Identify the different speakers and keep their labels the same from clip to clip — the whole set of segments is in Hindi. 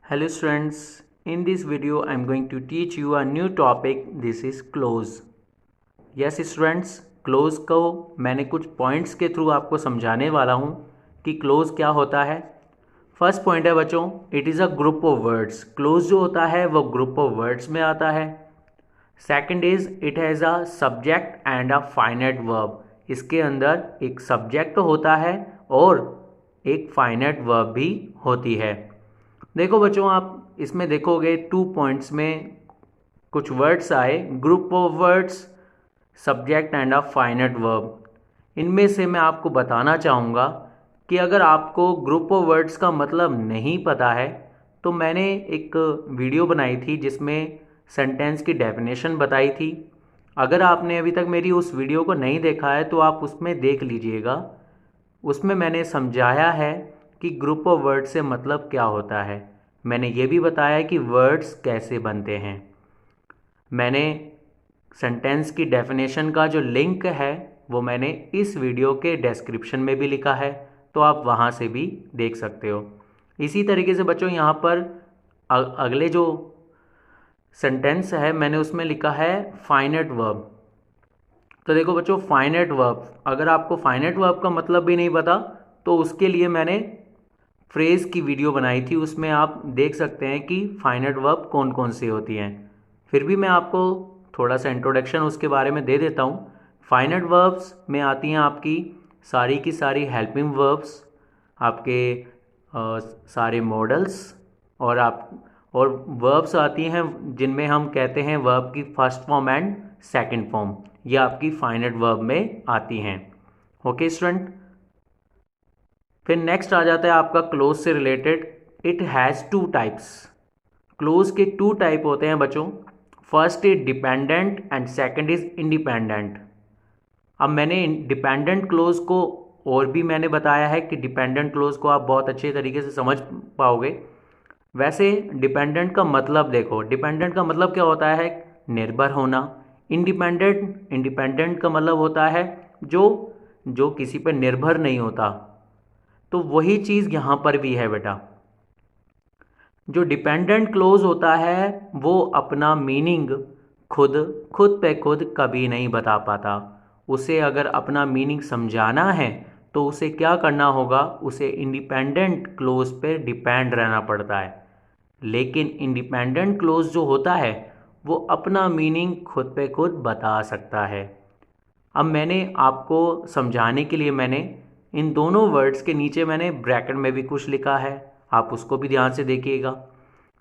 Speaker 1: Hello students, in this video I am going to teach you a new topic. This is close. Yes students, close को मैंने कुछ पॉइंट्स के थ्रू आपको समझाने वाला हूँ कि क्लोज क्या होता है। फर्स्ट पॉइंट है बच्चों, it is a group of words. Close जो होता है वो ग्रुप ऑफ वर्ड्स में आता है। Second is it has a subject and a finite verb. इसके अंदर एक सब्जेक्ट होता है और एक फाइनाइट वर्ब भी होती है। देखो बच्चों, आप इसमें देखोगे 2 पॉइंट्स में कुछ वर्ड्स आए, group of words, subject and a finite verb. इनमें से मैं आपको बताना चाहूँगा कि अगर आपको ग्रुप ऑफ वर्ड्स का मतलब नहीं पता है तो मैंने एक वीडियो बनाई थी जिसमें सेंटेंस की डेफिनेशन बताई थी। अगर आपने अभी तक मेरी उस वीडियो को नहीं देखा है तो आप उसमें देख लीजिएगा। उसमें मैंने समझाया है कि ग्रुप ऑफ वर्ड से मतलब क्या होता है। मैंने ये भी बताया कि वर्ड्स कैसे बनते हैं। मैंने सेंटेंस की डेफिनेशन का जो लिंक है वो मैंने इस वीडियो के डिस्क्रिप्शन में भी लिखा है, तो आप वहाँ से भी देख सकते हो। इसी तरीके से बच्चों यहाँ पर अगले जो सेंटेंस है मैंने उसमें लिखा है फाइनाइट वर्ब। तो देखो बच्चों, फाइनाइट वर्ब, अगर आपको फाइनाइट वर्ब का मतलब भी नहीं पता तो उसके लिए मैंने फ्रेज़ की वीडियो बनाई थी, उसमें आप देख सकते हैं कि फाइनाइट वर्ब कौन कौन सी होती हैं। फिर भी मैं आपको थोड़ा सा इंट्रोडक्शन उसके बारे में दे देता हूँ। फाइनाइट वर्ब्स में आती हैं आपकी सारी की सारी हेल्पिंग वर्ब्स, आपके सारे मॉडल्स, और वर्ब्स आती हैं जिनमें हम कहते हैं वर्ब की first form and second form. ये आपकी फाइनाइट वर्ब में आती हैं। ओके स्टूडेंट, फिर नेक्स्ट आ जाता है आपका क्लोज से related. It has 2 types. Close के 2 टाइप होते हैं बच्चों। First is dependent and second is independent. अब मैंने डिपेंडेंट क्लोज को और भी मैंने बताया है कि डिपेंडेंट क्लोज को आप बहुत अच्छे तरीके से समझ पाओगे। वैसे डिपेंडेंट का मतलब देखो, डिपेंडेंट का मतलब क्या होता है? निर्भर होना। इंडिपेंडेंट का मतलब होता है जो जो किसी पर निर्भर नहीं होता। तो वही चीज़ यहाँ पर भी है बेटा। जो डिपेंडेंट क्लोज होता है वो अपना मीनिंग खुद खुद पे खुद कभी नहीं बता पाता। उसे अगर अपना मीनिंग समझाना है तो उसे क्या करना होगा? उसे इंडिपेंडेंट क्लोज पे डिपेंड रहना पड़ता है। लेकिन इंडिपेंडेंट क्लोज जो होता है वो अपना मीनिंग खुद पे खुद बता सकता है। अब मैंने आपको समझाने के लिए मैंने इन दोनों वर्ड्स के नीचे मैंने ब्रैकेट में भी कुछ लिखा है, आप उसको भी ध्यान से देखिएगा।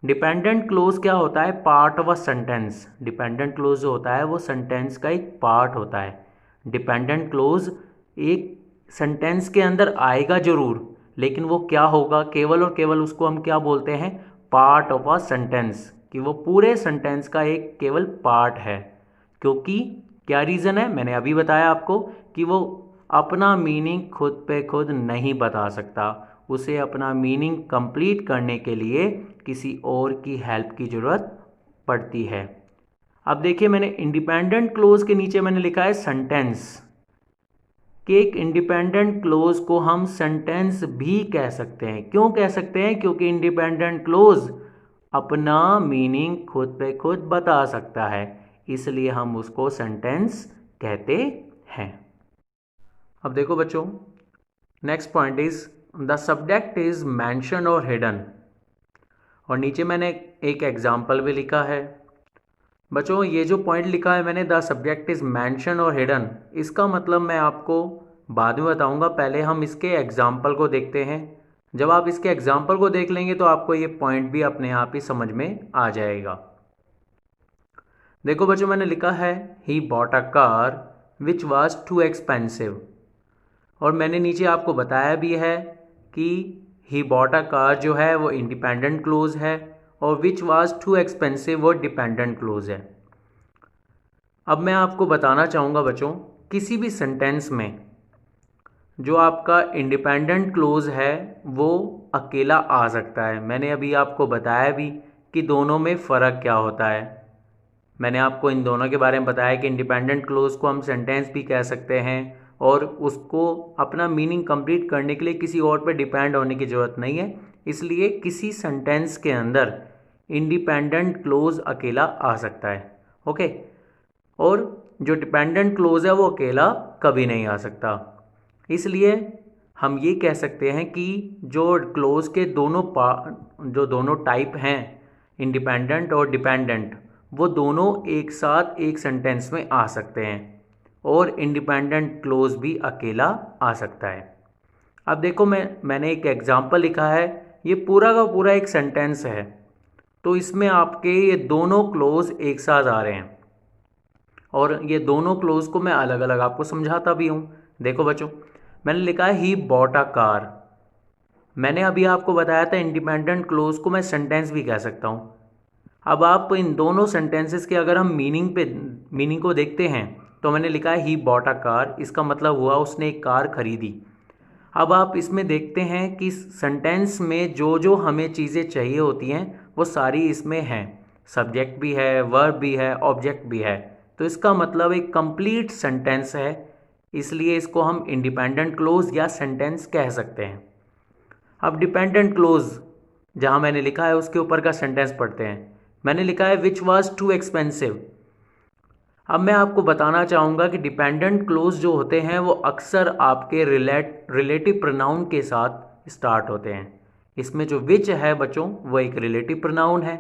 Speaker 1: डिपेंडेंट क्लोज क्या होता है? Part of a sentence. Dependent clause जो होता है वो सेंटेंस का एक पार्ट होता है। डिपेंडेंट क्लोज एक सेंटेंस के अंदर आएगा जरूर, लेकिन वो क्या होगा? केवल और केवल उसको हम क्या बोलते हैं? पार्ट ऑफ अ सेंटेंस, कि वो पूरे सेंटेंस का एक केवल पार्ट है। क्योंकि क्या रीज़न है? मैंने अभी बताया आपको कि वो अपना मीनिंग खुद पे खुद नहीं बता सकता। उसे अपना मीनिंग कंप्लीट करने के लिए किसी और की हेल्प की ज़रूरत पड़ती है। अब देखिए, मैंने इंडिपेंडेंट क्लोज के नीचे मैंने लिखा है सेंटेंस, कि एक इंडिपेंडेंट क्लोज को हम सेंटेंस भी कह सकते हैं। क्यों कह सकते हैं? क्योंकि इंडिपेंडेंट क्लोज अपना मीनिंग खुद पे खुद बता सकता है, इसलिए हम उसको सेंटेंस कहते हैं। अब देखो बच्चों, next point is the subject is mention और हिडन। और नीचे मैंने एक एग्जाम्पल भी लिखा है। बच्चों, ये जो पॉइंट लिखा है मैंने, द सब्जेक्ट इज मेंशन और हिडन, इसका मतलब मैं आपको बाद में बताऊंगा। पहले हम इसके एग्जाम्पल को देखते हैं। जब आप इसके एग्जाम्पल को देख लेंगे तो आपको ये पॉइंट भी अपने आप ही समझ में आ जाएगा। देखो बच्चों, मैंने लिखा है he bought a car which was too expensive. और मैंने नीचे आपको बताया भी है कि ही बॉट अ कार जो है वो इंडिपेंडेंट क्लोज है और विच वाज टू एक्सपेंसिव वो डिपेंडेंट क्लोज है। अब मैं आपको बताना चाहूँगा बच्चों, किसी भी सेंटेंस में जो आपका इंडिपेंडेंट क्लोज है वो अकेला आ सकता है। मैंने अभी आपको बताया भी कि दोनों में फ़र्क क्या होता है। मैंने आपको इन दोनों के बारे में बताया कि इंडिपेंडेंट क्लोज को हम सेंटेंस भी कह सकते हैं और उसको अपना मीनिंग कंप्लीट करने के लिए किसी और पर डिपेंड होने की ज़रूरत नहीं है। इसलिए किसी सेंटेंस के अंदर इंडिपेंडेंट क्लोज अकेला आ सकता है। ओके, और जो डिपेंडेंट क्लोज है वो अकेला कभी नहीं आ सकता। इसलिए हम ये कह सकते हैं कि जो क्लोज के जो दोनों टाइप हैं, इंडिपेंडेंट और डिपेंडेंट, वो दोनों एक साथ एक सेंटेंस में आ सकते हैं और इंडिपेंडेंट क्लोज भी अकेला आ सकता है। अब देखो, मैंने एक एग्जांपल लिखा है, ये पूरा का पूरा एक सेंटेंस है, तो इसमें आपके ये दोनों क्लोज एक साथ आ रहे हैं और ये दोनों क्लोज को मैं अलग अलग आपको समझाता भी हूँ। देखो बच्चों, मैंने लिखा है ही बॉट अ कार। मैंने अभी आपको बताया था इंडिपेंडेंट क्लोज को मैं सेंटेंस भी कह सकता हूँ। अब आप इन दोनों सेंटेंसेस के अगर हम मीनिंग को देखते हैं तो मैंने लिखा है ही बॉट अ कार, इसका मतलब हुआ उसने एक कार खरीदी। अब आप इसमें देखते हैं कि सेंटेंस में जो जो हमें चीज़ें चाहिए होती हैं वो सारी इसमें हैं, सब्जेक्ट भी है, वर्ब भी है, ऑब्जेक्ट भी है, तो इसका मतलब एक कंप्लीट सेंटेंस है, इसलिए इसको हम इंडिपेंडेंट क्लोज या सेंटेंस कह सकते हैं। अब डिपेंडेंट क्लोज जहाँ मैंने लिखा है उसके ऊपर का सेंटेंस पढ़ते हैं। मैंने लिखा है विच वॉज टू एक्सपेंसिव। अब मैं आपको बताना चाहूँगा कि डिपेंडेंट क्लोज जो होते हैं वो अक्सर आपके रिलेटिव प्रोनाउन के साथ स्टार्ट होते हैं। इसमें जो विच है बच्चों वो एक रिलेटिव प्रोनाउन है।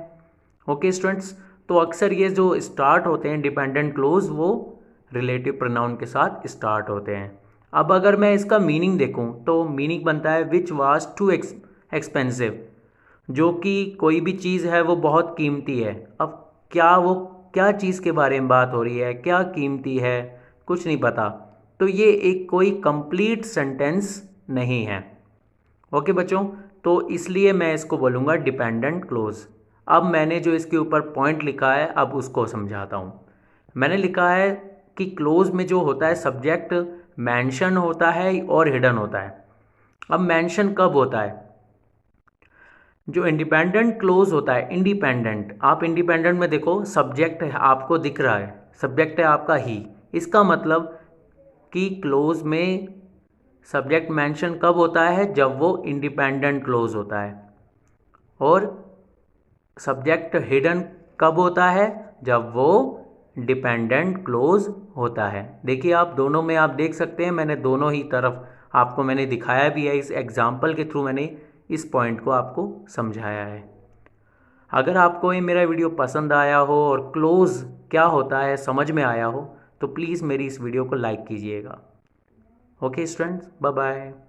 Speaker 1: ओके स्टूडेंट्स, तो अक्सर ये जो स्टार्ट होते हैं डिपेंडेंट क्लोज वो रिलेटिव प्रोनाउन के साथ स्टार्ट होते हैं। अब अगर मैं इसका मीनिंग देखूं तो मीनिंग बनता है विच वाज टू एक्सपेंसिव, जो कि कोई भी चीज़ है वो बहुत कीमती है। अब क्या चीज़ के बारे में बात हो रही है, क्या कीमती है, कुछ नहीं पता, तो ये एक कोई कंप्लीट सेंटेंस नहीं है। ओके बच्चों, तो इसलिए मैं इसको बोलूँगा डिपेंडेंट क्लोज। अब मैंने जो इसके ऊपर पॉइंट लिखा है अब उसको समझाता हूँ। मैंने लिखा है कि क्लोज में जो होता है सब्जेक्ट मेंशन होता है और हिडन होता है। अब मेंशन कब होता है? जो इंडिपेंडेंट क्लोज होता है, इंडिपेंडेंट, आप इंडिपेंडेंट में देखो सब्जेक्ट है आपको दिख रहा है, सब्जेक्ट है आपका ही, इसका मतलब कि क्लोज में सब्जेक्ट मेंशन कब होता है? जब वो इंडिपेंडेंट क्लोज होता है। और सब्जेक्ट हिडन कब होता है? जब वो डिपेंडेंट क्लोज होता है। देखिए आप दोनों में आप देख सकते हैं, मैंने दोनों ही तरफ आपको मैंने दिखाया भी है, इस एग्जाम्पल के थ्रू मैंने इस पॉइंट को आपको समझाया है। अगर आपको ये मेरा वीडियो पसंद आया हो और क्लोज क्या होता है समझ में आया हो तो प्लीज़ मेरी इस वीडियो को लाइक कीजिएगा। Okay students, bye bye.